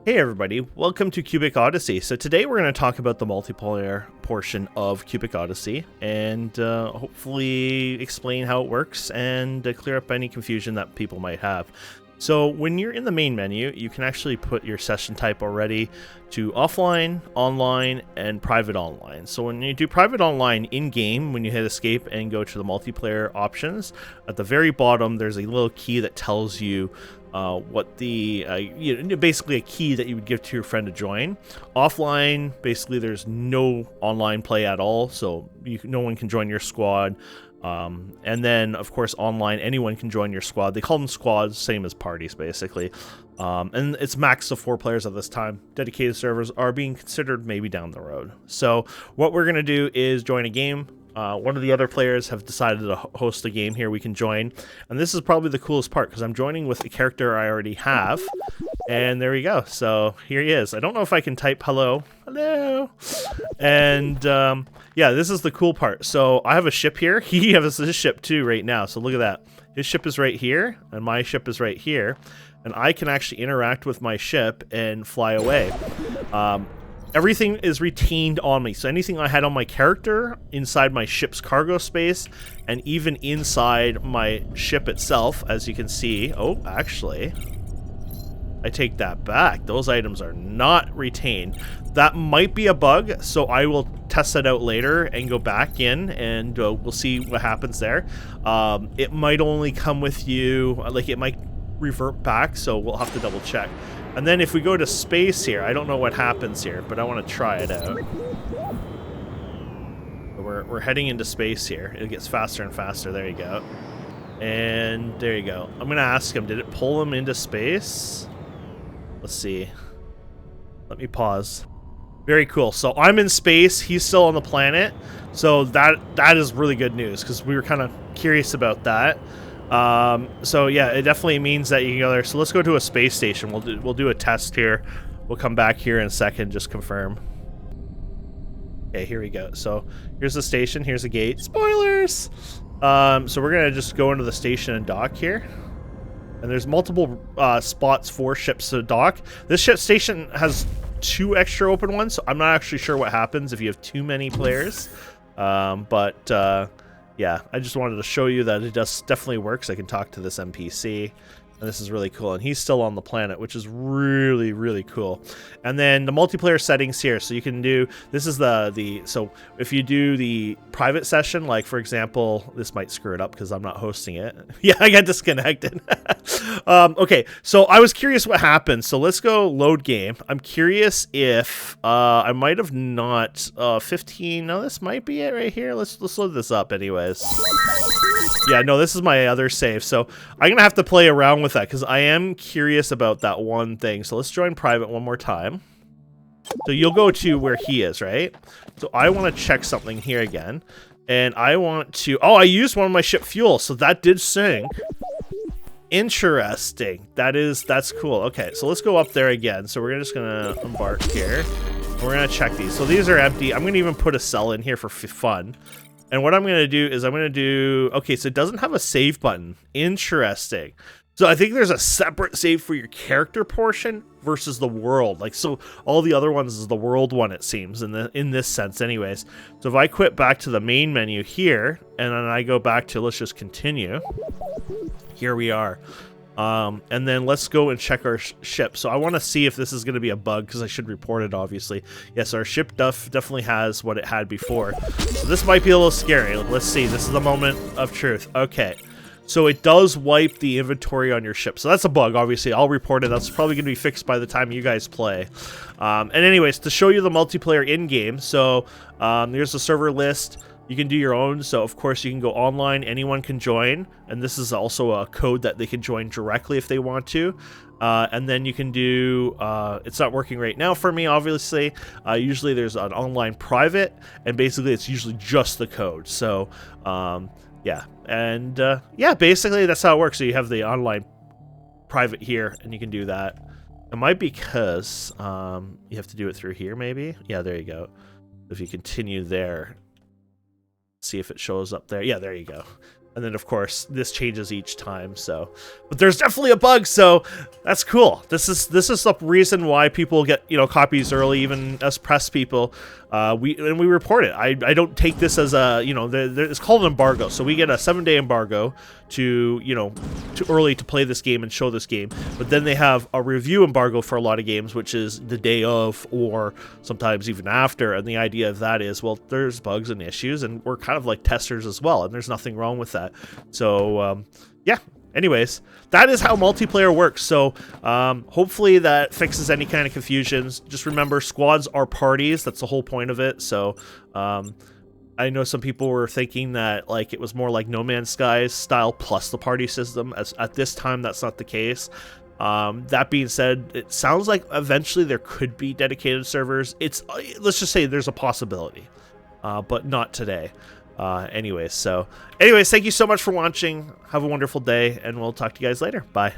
Hey everybody, welcome to Cubic Odyssey. So today we're going to talk about the multiplayer portion of Cubic Odyssey and hopefully explain how it works and clear up any confusion that people might have. So when you're in the main menu, you can actually put your session type already to offline, online, and private online. So when you do private online in-game, when you hit escape and go to the multiplayer options, at the very bottom there's a little key that tells you what the basically a key that you would give to your friend to join. Offline, basically there's no online play at all, so no one can join your squad. And then of course online, anyone can join your squad. They call them squads, same as parties basically. And it's max of 4 players at this time. Dedicated servers are being considered maybe down the road. So what we're gonna do is join a game. One of the other players have decided to host a game here we can join, and this is probably the coolest part because I'm joining with a character I already have, and there we go. So here he is. I don't know if I can type hello, and yeah, this is the cool part. So I have a ship here. He has his ship too right now, so look at that. His ship is right here and my ship is right here, and I can actually interact with my ship and fly away. Everything is retained on me, so anything I had on my character, inside my ship's cargo space, and even inside my ship itself, as you can see. Oh, actually, I take that back. Those items are not retained. That might be a bug, so I will test it out later and go back in, and we'll see what happens there. It might only come with you, like it might revert back, so we'll have to double check. And then if we go to space here, I don't know what happens here, but I want to try it out. We're heading into space here. It gets faster and faster. There you go. And there you go. I'm going to ask him, did it pull him into space? Let's see. Let me pause. Very cool. So I'm in space. He's still on the planet. So that is really good news because we were kind of curious about that. So yeah, it definitely means that you can go there. So let's go to a space station. We'll do a test here. We'll come back here in a second, just confirm. Okay, here we go. So here's the station. Here's the gate. Spoilers! So we're gonna just go into the station and dock here. And there's multiple spots for ships to dock. This ship station has 2 extra open ones, so I'm not actually sure what happens if you have too many players. Yeah, I just wanted to show you that it definitely works. I can talk to this NPC, and this is really cool. And he's still on the planet, which is really, really cool. And then the multiplayer settings here. So you can do, this is so if you do the private session, like for example, this might screw it up because I'm not hosting it. Yeah, I got disconnected. Okay, so I was curious what happened. So let's go load game. I'm curious if I might have not 15. No, this might be it right here. Let's load this up anyways. Yeah, no, this is my other save, so I'm gonna have to play around with that because I am curious about that one thing. So let's join private one more time. So you'll go to where he is, right? So I want to check something here again, and I want to. Oh, I used one of my ship fuel, so that did sync. Interesting. That's cool. Okay, so let's go up there again. So we're just gonna embark here. And we're gonna check these. So these are empty. I'm gonna even put a cell in here for fun. And what I'm going to do is I'm going to do... Okay, so it doesn't have a save button. Interesting. So I think there's a separate save for your character portion versus the world. Like, so all the other ones is the world one, it seems, in this sense anyways. So if I quit back to the main menu here, and then I go back to, let's just continue. Here we are. And then let's go and check our ship. So I want to see if this is going to be a bug because I should report it, obviously. Yes, our ship definitely has what it had before. So this might be a little scary. Let's see. This is the moment of truth. Okay. So it does wipe the inventory on your ship. So that's a bug, obviously. I'll report it. That's probably going to be fixed by the time you guys play. And anyways, to show you the multiplayer in-game, so there's the server list. You can do your own, so of course you can go online, anyone can join, and this is also a code that they can join directly if they want to. And then you can do, it's not working right now for me, obviously. Usually there's an online private, and basically it's usually just the code. So, yeah, and yeah, basically that's how it works. So you have the online private here, and you can do that. It might be because you have to do it through here, maybe? Yeah, there you go. If you continue there, see if it shows up there. Yeah, there you go. And then, of course, this changes each time. So, but there's definitely a bug. So that's cool. This is the reason why people get, you know, copies early, even us press people. We report it. I don't take this as a, you know, it's called an embargo. So we get a 7-day embargo to, you know, too early to play this game and show this game. But then they have a review embargo for a lot of games, which is the day of or sometimes even after. And the idea of that is, well, there's bugs and issues, and we're kind of like testers as well, and there's nothing wrong with that. So yeah, anyways, that is how multiplayer works. So hopefully that fixes any kind of confusions. Just remember, squads are parties. That's the whole point of it. So I know some people were thinking that like it was more like No Man's Sky style plus the party system. As at this time, that's not the case. That being said, it sounds like eventually there could be dedicated servers. Let's just say there's a possibility, but not today. Anyways, thank you so much for watching. Have a wonderful day, and we'll talk to you guys later. Bye.